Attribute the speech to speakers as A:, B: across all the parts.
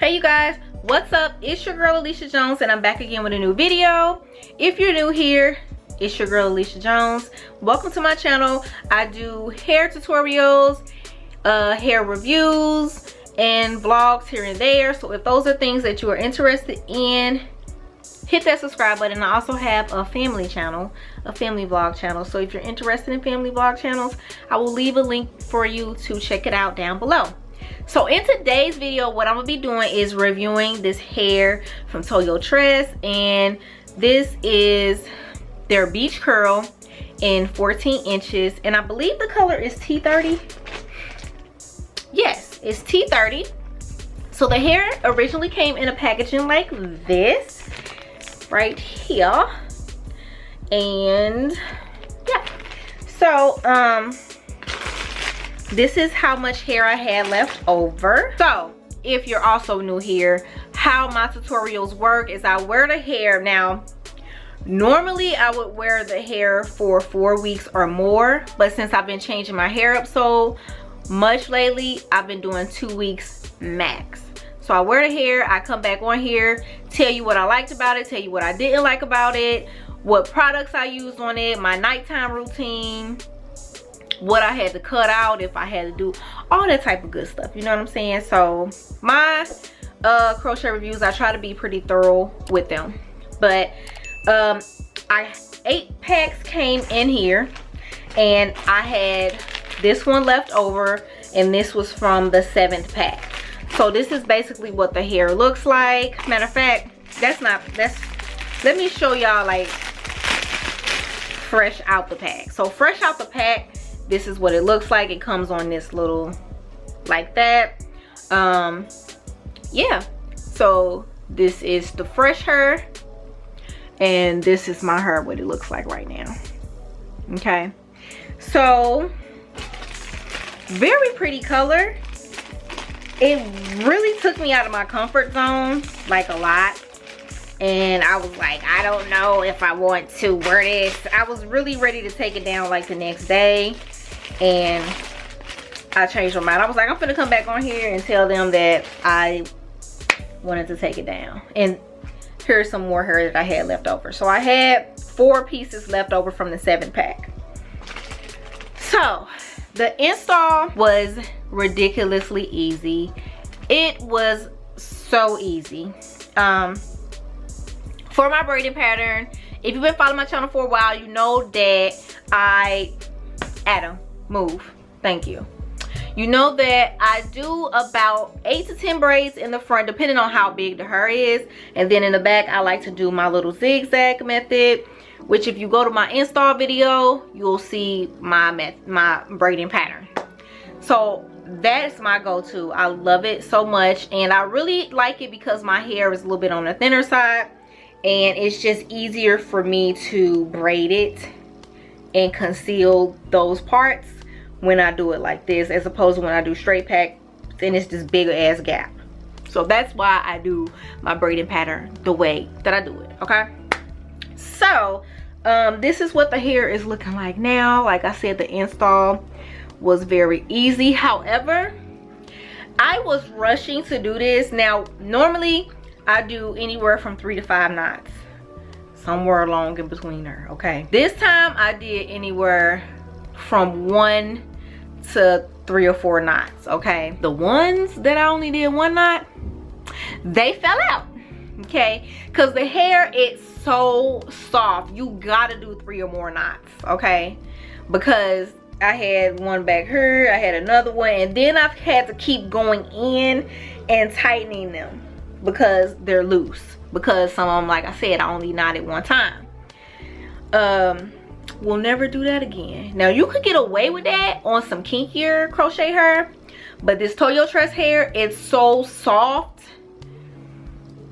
A: Hey you guys, what's up? It's your girl Alicia Jones and I'm back again with a new video. If you're new here, it's your girl Alicia Jones. Welcome to my channel. I do hair tutorials, hair reviews, and vlogs here and there. So if those are things that you are interested in, hit that subscribe button. I also have a family channel, a family vlog channel. So if you're interested in family vlog channels, I will leave a link for you to check it out down below. So in today's video, what I'm gonna be doing is reviewing this hair from Toyotress, and this is their beach curl in 14 inches, and I believe the color is T30. Yes, it's T30. So the hair originally came in a packaging like this right here, and yeah, so this is how much hair I had left over. So if you're also new here, how my tutorials work is I wear the hair. Now normally I would wear the hair for 4 weeks or more, but since I've been changing my hair up so much lately, I've been doing 2 weeks max. So I wear the hair, I come back on here, tell you what I liked about it, tell you what I didn't like about it, what products I used on it, my nighttime routine, what I had to cut out if I had to do, all that type of good stuff, you know what I'm saying? So my crochet reviews, I try to be pretty thorough with them. But 8 packs came in here, and I had this one left over, and this was from the 7th pack. So this is basically what the hair looks like. Matter of fact, let me show y'all like fresh out the pack. So fresh out the pack, this is what it looks like. It comes on this little, like that. Yeah, so this is the fresh hair, and this is my hair, what it looks like right now. Okay, so very pretty color. It really took me out of my comfort zone, like a lot. And I was like, I don't know if I want to wear this. I was really ready to take it down like the next day, and I changed my mind. I was like, I'm gonna come back on here and tell them that I wanted to take it down. And here's some more hair that I had left over. So I had 4 pieces left over from the 7 pack. So the install was ridiculously easy. It was so easy. For my braiding pattern, if you've been following my channel for a while, you know that Adam, move, thank you. You know that I do about 8 to 10 braids in the front, depending on how big the hair is, and then in the back I like to do my little zigzag method, which if you go to my install video, you'll see my braiding pattern. So that's my go-to. I love it so much, and I really like it because my hair is a little bit on the thinner side, and it's just easier for me to braid it and conceal those parts when I do it like this, as opposed to when I do straight pack, then it's this big ass gap. So that's why I do my braiding pattern the way that I do it, okay? So this is what the hair is looking like now. Like I said, the install was very easy. However, I was rushing to do this. Now normally I do anywhere from 3 to 5 knots, somewhere along in between there, okay? This time I did anywhere from 1 to 3 or 4 knots, okay? The ones that I only did 1 knot, they fell out, okay? Because the hair is so soft, you gotta do 3 or more knots, okay? Because I had one back here, I had another one, and then I've had to keep going in and tightening them because they're loose. Because some of them, like I said, I only knotted 1 time. We'll never do that again. Now you could get away with that on some kinkier crochet hair, but this Toyotress hair, it's so soft,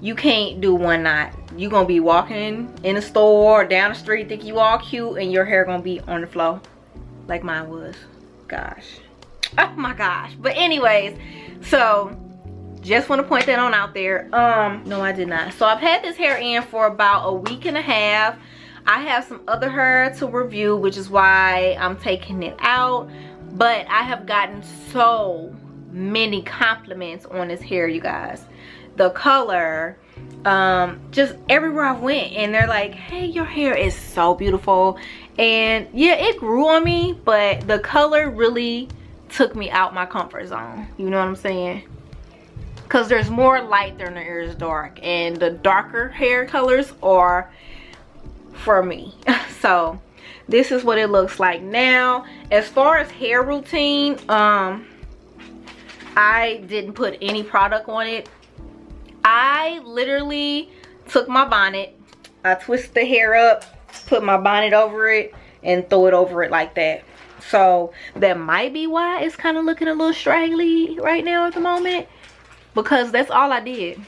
A: you can't do 1 knot. You're gonna be walking in the store or down the street, think you all cute, and your hair gonna be on the floor like mine was. Gosh, oh my gosh. But anyways, so just want to point that on out there. No, I did not. So I've had this hair in for about a week and a half. I have some other hair to review, which is why I'm taking it out. But I have gotten so many compliments on this hair, you guys. the color just everywhere I went, and they're like, hey, your hair is so beautiful. And yeah, it grew on me, but the color really took me out my comfort zone, you know what I'm saying? Because there's more light than there is dark, and the darker hair colors are for me. So this is what it looks like now. As far as hair routine, I didn't put any product on it. I literally took my bonnet, I twisted the hair up, put my bonnet over it, and throw it over it like that. So that might be why it's kind of looking a little straggly right now at the moment, because that's all I did.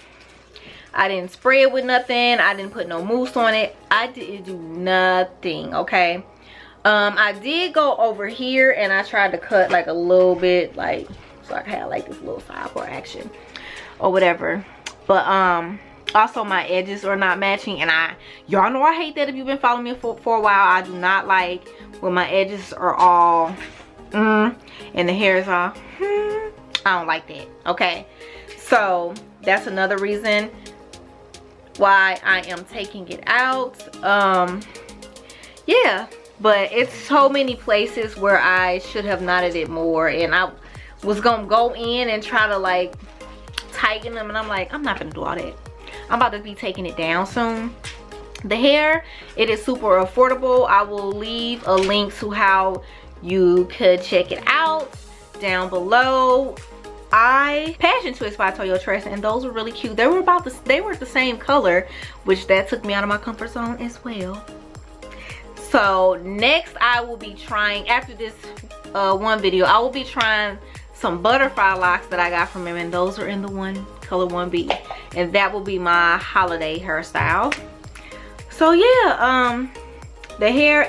A: I didn't spray it with nothing. I didn't put no mousse on it. I didn't do nothing, okay? I did go over here and I tried to cut like a little bit, like, so I could have like this little side part action or whatever. But also my edges are not matching, and y'all know I hate that. If you've been following me for a while, I do not like when my edges are all and the hair is all I don't like that, okay? So that's another reason why I am taking it out. Yeah, but it's so many places where I should have knotted it more, and I was gonna go in and try to like tighten them, and I'm like, I'm not gonna do all that. I'm about to be taking it down soon. The hair, it is super affordable. I will leave a link to how you could check it out down below. Passion Twist by Toyotress, and those were really cute. They were the same color, which that took me out of my comfort zone as well. So next I will be trying, after this one video, I will be trying some butterfly locks that I got from him, and those are in the color 1B, and that will be my holiday hairstyle. So yeah, the hair,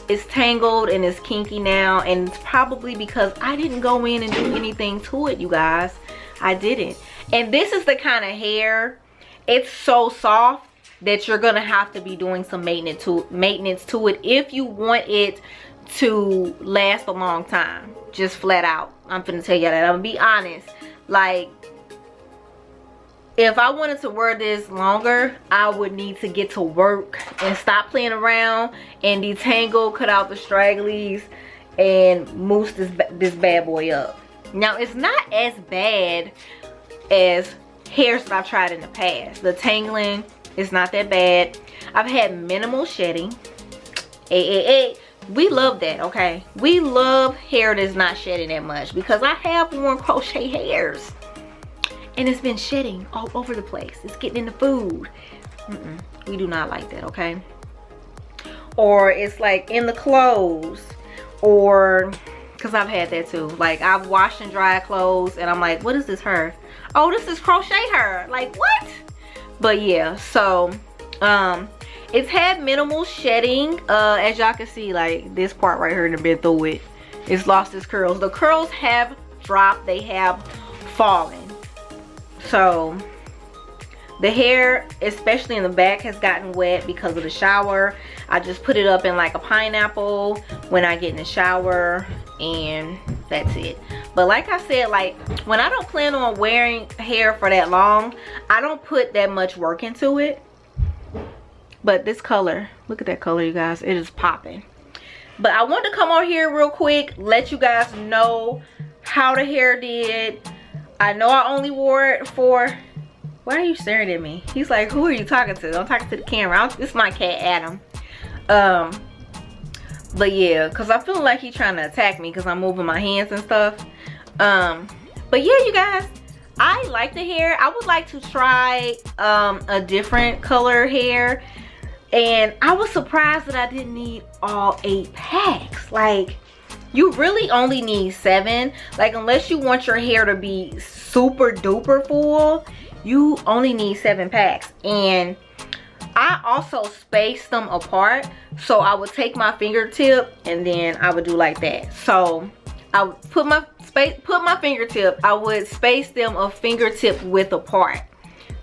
A: it's tangled and it's kinky now, and it's probably because I didn't go in and do anything to it, you guys. I didn't. And this is the kind of hair, it's so soft that you're gonna have to be doing some maintenance to it if you want it to last a long time. Just flat out, I'm gonna tell you that. I'm gonna be honest, like, if I wanted to wear this longer, I would need to get to work and stop playing around and detangle, cut out the stragglies, and mousse this bad boy up. Now, it's not as bad as hairs that I've tried in the past. The Tangling is not that bad. I've had minimal shedding. We love that, okay? We love hair that's not shedding that much, because I have worn crochet hairs and it's been shedding all over the place. It's getting in the food. We do not like that, okay? Or it's like in the clothes, or because I've had that too. Like, I've washed and dried clothes and I'm like, what is this hair? Oh, this is crochet hair. Like, what? But yeah, so it's had minimal shedding. As y'all can see, like this part right here in the bed through it, it's lost its curls. The curls have dropped, they have fallen. So the hair, especially in the back, has gotten wet because of the shower. I just put it up in like a pineapple when I get in the shower, and that's it. But like I said, like, when I don't plan on wearing hair for that long, I don't put that much work into it. But this color, look at that color, you guys, it is popping. But I wanted to come on here real quick, let you guys know how the hair did. I know I only wore it for, why are you staring at me? He's like, who are you talking to? I'm talking to the camera. This is my cat, Adam. But yeah, because I feel like he's trying to attack me because I'm moving my hands and stuff. But yeah, you guys, I like the hair. I would like to try a different color hair. And I was surprised that I didn't need all 8 packs. Like, you really only need 7. Like, unless you want your hair to be super duper full, you only need 7 packs. And I also spaced them apart, so I would take my fingertip and then I would do like that. So I would put my fingertip, I would space them a fingertip width apart.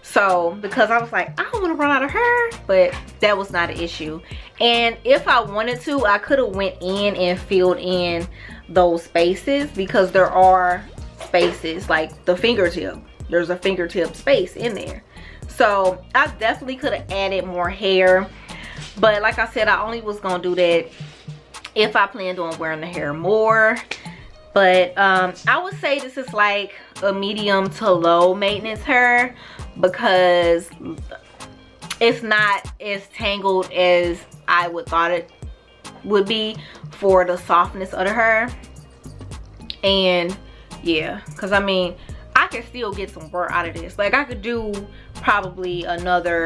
A: So because I was like, I don't want to run out of hair, but that was not an issue. And if I wanted to, I could have went in and filled in those spaces, because there are spaces like the fingertip, there's a fingertip space in there. So I definitely could have added more hair, but like I said, I only was gonna do that if I planned on wearing the hair more. But I would say this is like a medium to low maintenance hair, because it's not as tangled as I would thought it would be for the softness of the hair. And yeah, because I mean, I can still get some work out of this. Like I could do probably another